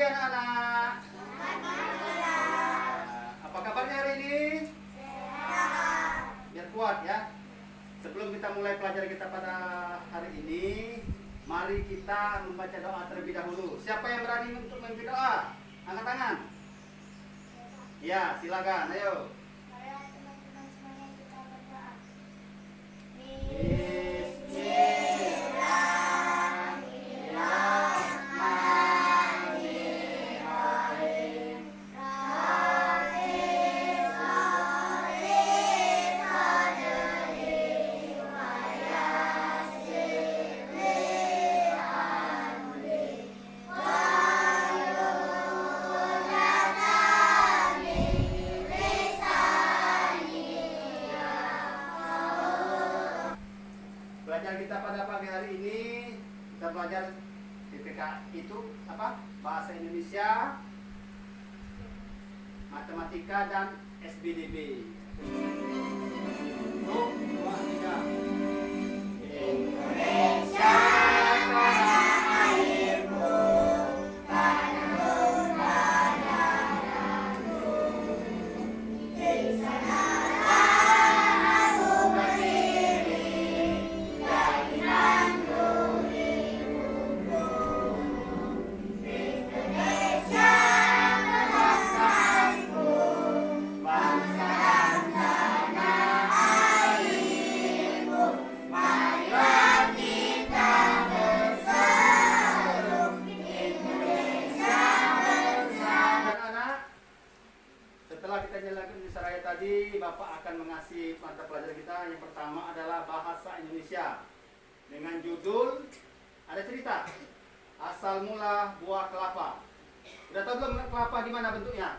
pagi anak-anak. Apa kabarnya hari ini? Biar kuat ya. Sebelum kita mulai pelajaran kita pada hari ini, mari kita membaca doa terlebih dahulu. Siapa yang berani untuk memimpin doa? Angkat tangan. Ya, silakan. Ayo. Pelajaran kita pada pagi hari ini kita belajar PPK itu apa? Bahasa Indonesia, matematika dan SBDB. 1, 2, 3. Indonesia tanah airku, tanahku padaku. Di sanalah aku berdiri, dari lambung ibuku. Indonesia bangsaku, bangsa dan tanah airku. Marilah kita berseru, Indonesia bersatu. Anak-anak, setelah kita jalankan Indonesia Raya tadi, Bapak akan mengasih mata pelajaran kita. Yang pertama adalah bahasa Indonesia dengan judul ada cerita asal mula buah kelapa. Udah tahu belum kelapa gimana bentuknya?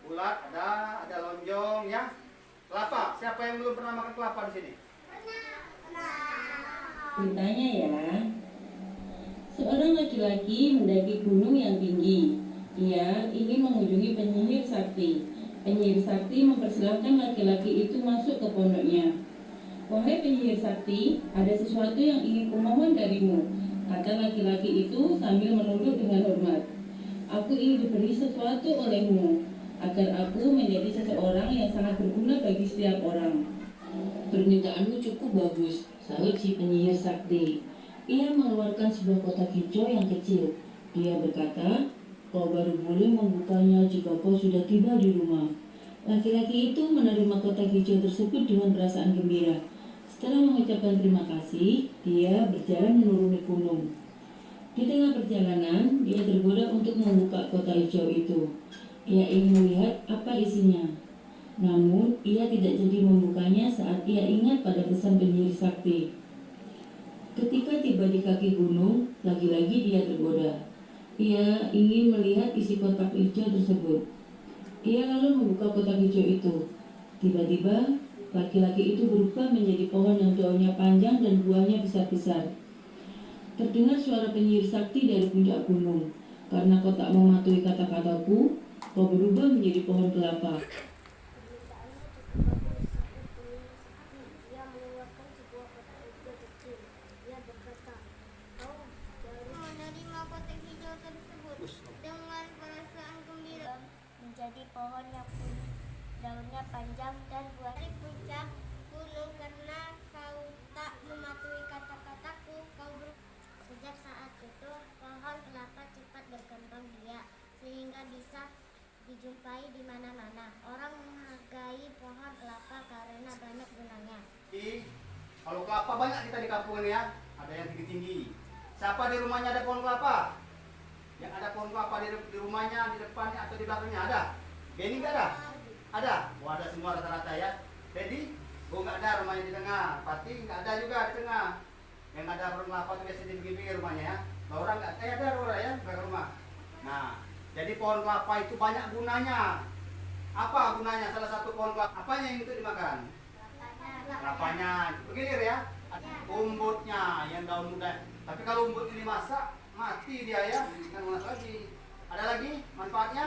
Bulat, ada lonjong ya. Kelapa, siapa yang belum pernah makan kelapa di sini? Ceritanya ya, seorang laki-laki mendaki gunung yang tinggi. Ia ingin mengunjungi penyihir sakti. Penyihir sakti mempersilahkan laki-laki itu masuk ke pondoknya. "Wahai penyihir sakti, ada sesuatu yang ingin kumohon darimu," kata laki-laki itu sambil menunduk dengan hormat. "Aku ingin diberi sesuatu olehmu, agar aku menjadi seseorang yang sangat berguna bagi setiap orang." "Permintaanmu cukup bagus," sahut si penyihir sakti. Ia mengeluarkan sebuah kotak hijau yang kecil. Dia berkata, "Kau baru boleh membukanya jika kau sudah tiba di rumah." Laki-laki itu menerima kotak hijau tersebut dengan perasaan gembira. Setelah mengucapkan terima kasih, dia berjalan menuruni gunung. Di tengah perjalanan, dia tergoda untuk membuka kotak hijau itu. Ia ingin melihat apa isinya. Namun, ia tidak jadi membukanya saat ia ingat pada pesan penyihir sakti. Ketika tiba di kaki gunung, lagi-lagi dia tergoda. Ia ingin melihat isi kotak hijau tersebut. Ia lalu membuka kotak hijau itu. Tiba-tiba, laki-laki itu berubah menjadi pohon yang daunnya panjang dan buahnya besar-besar. Terdengar suara penyihir sakti dari puncak gunung. "Karena kau tak mematuhi kata-kataku, kau berubah menjadi pohon kelapa." Ia mengeluarkan sebuah kotak hijau kecil. Ia berkata, "Kau baru menerima kotak hijau tersebut dengan perasaan gembira, menjadi pohon yang pulih, daunnya panjang dan buah di puncak gunung. Karena kau tak mematuhi kata-kataku, kau Sejak saat itu, pohon kelapa cepat berkembang biak sehingga bisa dijumpai di mana-mana. Orang menghargai pohon kelapa karena banyak gunanya." Kalau kelapa banyak kita di kampung ini ya, ada yang tinggi-tinggi. Siapa di rumahnya ada pohon kelapa? Yang ada pohon kelapa di rumahnya, di depannya atau di belakangnya ada? Benny nggak ada? Ada? Wah, ada semua rata-rata ya. Jadi, gue nggak ada rumahnya di tengah. Pati nggak ada juga di tengah. Yang ada pohon kelapa itu biasanya di pinggir rumahnya ya. Laura nggak ada Laura ya, belakang rumah. Nah, jadi pohon kelapa itu banyak gunanya. Apa gunanya? Salah satu pohon kelapa, apanya yang itu dimakan? Kelapanya, begini ya. Umbutnya yang daun muda. Tapi kalau umbut ini masak, mati dia ya. Jangan masak lagi. Ada lagi manfaatnya?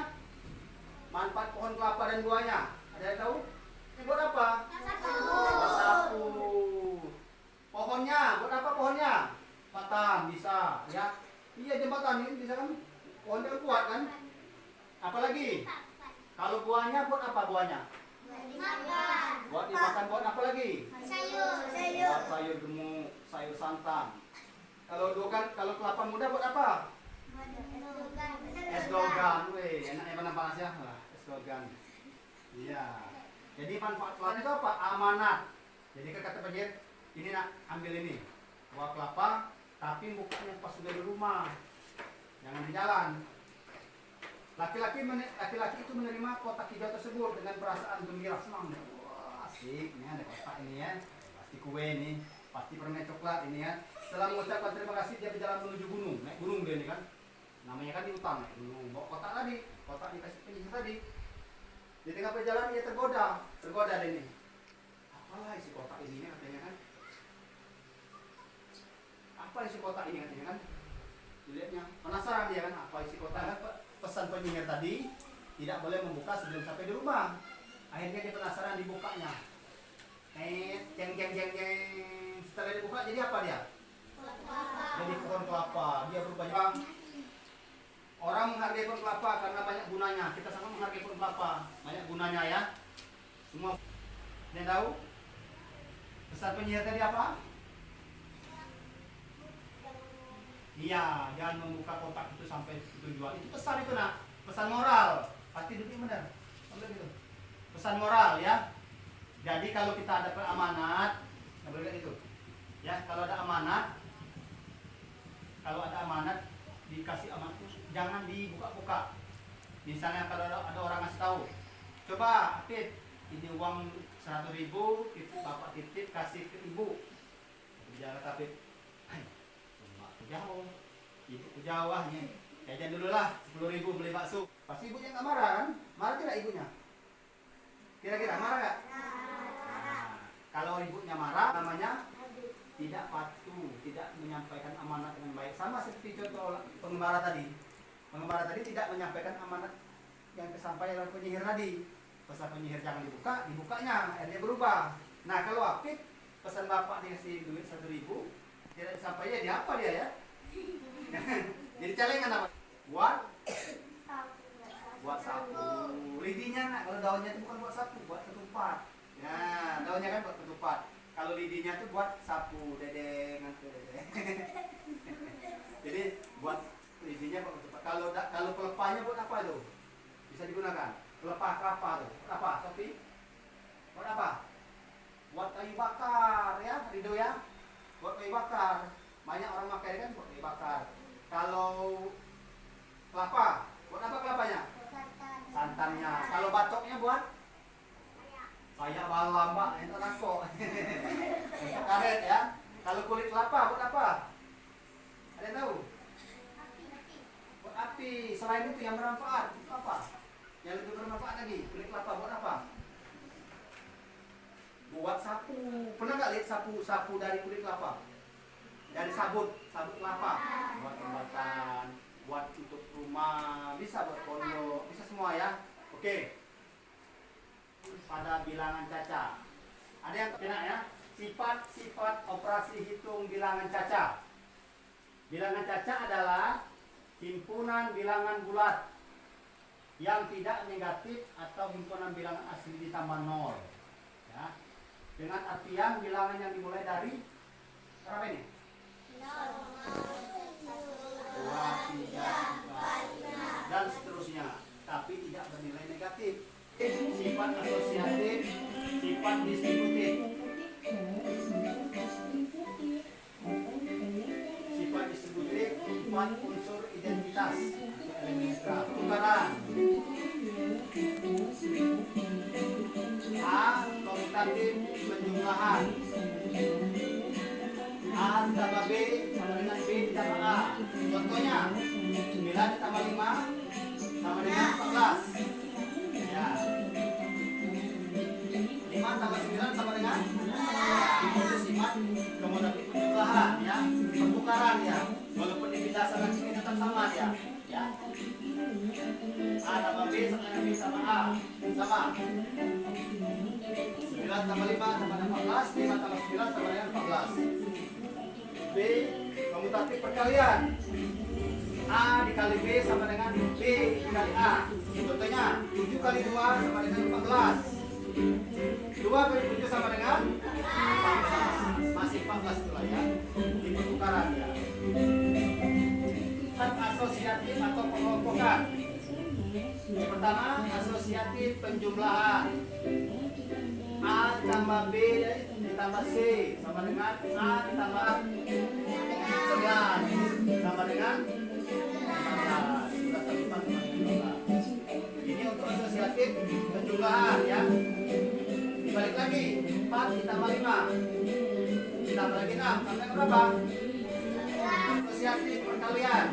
Manfaat pohon kelapa dan buahnya. Ada yang tahu? Ini buat apa? Sapu. Pohonnya, buat apa pohonnya? Batang bisa, ya. apa buahnya? Makan. Buat dimakan, buat apa lagi? Sayur. Buat sayur gemuk, sayur santan. Kalau kelapa muda buat apa? Es dogan, weh, enaknya panas ya, es dogan. Iya. Jadi manfaat kelapa itu apa? Amanat. Jadi kata penjahit, ini nak ambil ini buah kelapa, tapi bukannya pas sudah di rumah, jangan di jalan. Laki-laki itu menerima kotak hijau tersebut dengan perasaan gembira senang. Wah, asik, ini ada kotak ini ya, pasti kue ini, pasti permen coklat ini ya. Setelah mengucapkan terima kasih, dia berjalan menuju gunung, naik gunung dia ini kan. Namanya kan di hutan, naik gunung, bawa kotak tadi, kotak dikasih penyihir tadi. Di tengah perjalanan dia tergoda deh ini. Apalah isi kotak ini katanya kan? Apa isi kotak ini katanya kan? Dilihatnya, penasaran dia kan, apa isi kotak? Pesan penyihir tadi tidak boleh membuka sebelum sampai di rumah. Akhirnya dia penasaran, dibukanya. Jeng. Setelah dibuka jadi apa dia? Jadi pohon kelapa. Dia berubah bang. Orang menghargai pohon kelapa karena banyak gunanya. Kita sama menghargai pohon kelapa, banyak gunanya ya. Semua. Dia tahu? Pesan penyihir tadi apa? Iya, jangan membuka kotak itu sampai tujuan. Itu pesan itu nak, pesan moral. Pasti duduk benar. Ambil gitu. Pesan moral ya. Jadi kalau kita ada amanat, nggak boleh itu. Ya, kalau ada amanat dikasih amanat itu jangan dibuka-buka. Misalnya kalau ada orang ngasih tahu, coba Aktif, ini uang 100.000, bapak titip kasih ke ibu. Bicara Aktif, jauh, ibu jauh ahnya. Jajan dulu lah 10.000 beli bakso. Pasti ibunya nggak marah kan? Marah tidak ibunya? Kira-kira marah nggak? Nah, kalau ibunya marah, namanya tidak patuh, tidak menyampaikan amanat dengan baik. Sama seperti contoh pengembara tadi. Pengembara tadi tidak menyampaikan amanat yang disampaikan oleh penyihir tadi. Pesan penyihir jangan dibuka, dibukanya, akhirnya berubah. Nah kalau Aktif, pesan bapak dikasih duit 1.000, tidak disampaikan dia apa dia ya? Jadi celengan apa? Buat sapu. Lidinya nak, kalau daunnya itu bukan buat sapu, buat ketupat. Nah, daunnya kan buat ketupat. Kalau lidinya itu buat sapu, dedeng. Jadi buat lidinya buat ketupat. Kalau pelepahnya buat apa itu? Bisa digunakan. Pelepah kelapa tuh. Buat apa? Sopi? Buat apa? Buat kayu bakar ya, Rido ya. Buat kayu bakar. Banyak orang pakai kan buat kayu bakar. Kalau kelapa, buat apa kelapanya? Santannya. Kalau batoknya buat? Kayak balam mbak, itu nako. Untuk karet ya. Kalau kulit kelapa buat apa? Ada yang tahu? Buat api. Selain itu yang bermanfaat, itu apa? Yang lebih bermanfaat lagi, kulit kelapa buat apa? Buat sapu. Pernah nggak lihat sapu dari kulit kelapa? Dari sabut kelapa. Buat pembakaran, buat untuk rumah, bisa buat pondok, bisa semua ya. Oke. Pada bilangan caca. Ada yang kena ya? Sifat operasi hitung bilangan caca. Bilangan caca adalah himpunan bilangan bulat yang tidak negatif atau himpunan bilangan asli ditambah 0. Ya. Dengan artian bilangan yang dimulai dari berapa ini? 2, 3, 4, 5 dan seterusnya, tapi tidak bernilai negatif. Sifat asosiatif, sifat distributif. Sifat distributif, 4 unsur identitas pertukaran. A. Komutatif penjumlahan. A ditambah B sama dengan B ditambah A. Contohnya 9 ditambah 5 sama dengan 14. Ya. 5 tambah 9 sama dengan itu sifat komutatif penjumlahan ya, pertukaran ya. Walaupun dipindahkan sini tetap sama ya. Ya. A tambah B sama dengan B sama A sama. 9 tambah 5 sama dengan 14, 5 tambah 9 sama dengan 14. B komutatif perkalian. 9 A dikali B sama dengan B dikali A. Contohnya 7 kali 2 sama dengan 14. 2 kali 7 sama dengan 14. Masih 14 itulah ya. Ini pertukaran ya. Asosiatif atau pengelompokan. Yang pertama asosiatif penjumlahan. A tambah B ditambah C sama dengan A ditambah 11 sama dengan 15. Sudah terlibat sama dengan 12. Ini untuk asosiatif penjumlahan ya. Dibalik lagi 4 ditambah 5 ditambah lagi 6 sama dengan berapa? Asosiatif perkalian.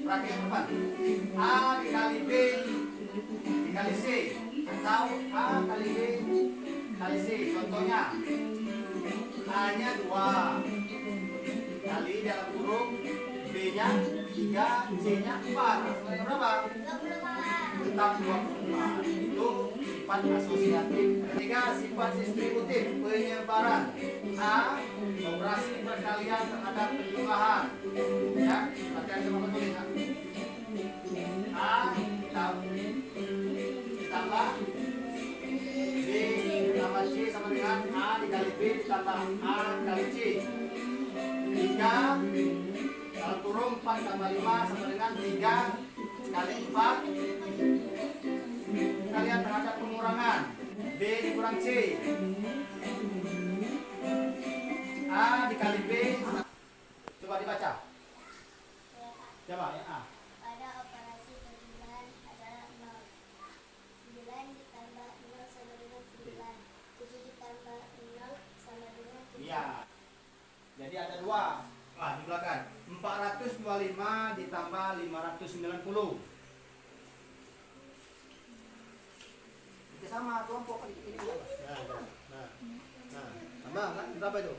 Perhatikan teman. A dikali B dikali C atau A kali B kali C. Contohnya A nya 2 kali dalam kurung B nya 3 C nya 4. Hasilnya berapa? 24. Tetap 24. Itu sifat asosiatif. Ketiga, sifat distributif penyebaran. A operasi perkalian terhadap penjumlahan. Ya, latihan coba betul ya. A ditambah B ditambah C sama dengan A dikali B ditambah A kali C. 3 dalam kurung 4 tambah 5 sama dengan 3 kali 4 kalian terhadap pengurangan. B dikurang C. A dikali B. Coba dibaca. Coba ya A. Pada operasi penjumlahan adalah 0. 9 ditambah 0 sama dengan 9. 7 ditambah 0 sama dengan 7. Iya. Jadi ada 2. Wah, di belakang. 425 ditambah 590. Itu sama kelompok ini. Nah. Tambah kan berapa itu?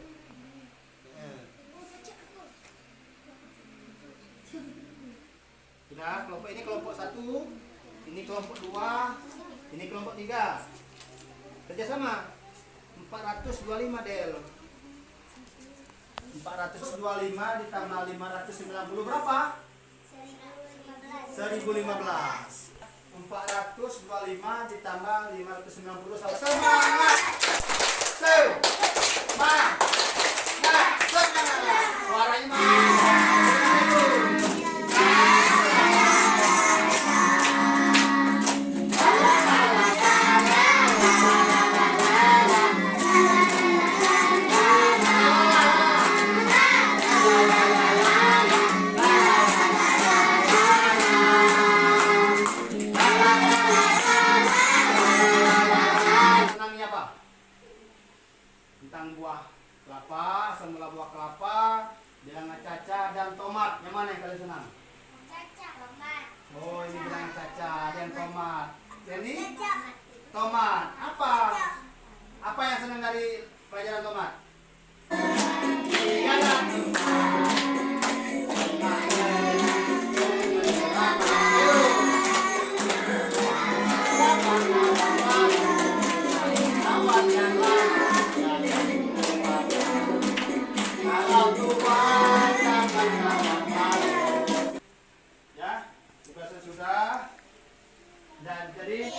Sudah, kelompok ini kelompok 1, ini kelompok 2, ini kelompok 3. Kerjasama 425 Del. 425 ditambah 590 berapa? 1015. 425 ditambah 590 semangat. Semangat. Suaranya mana? Tentang buah kelapa, semula buah kelapa, bilangan caca dan tomat. Yang mana yang kalian senang? Caca, tomat. Oh, ini bilangan caca dan tomat. Jadi tomat. Apa yang senang dari pelajaran tomat? Iya. Ya, tugasnya sudah. Dan jadi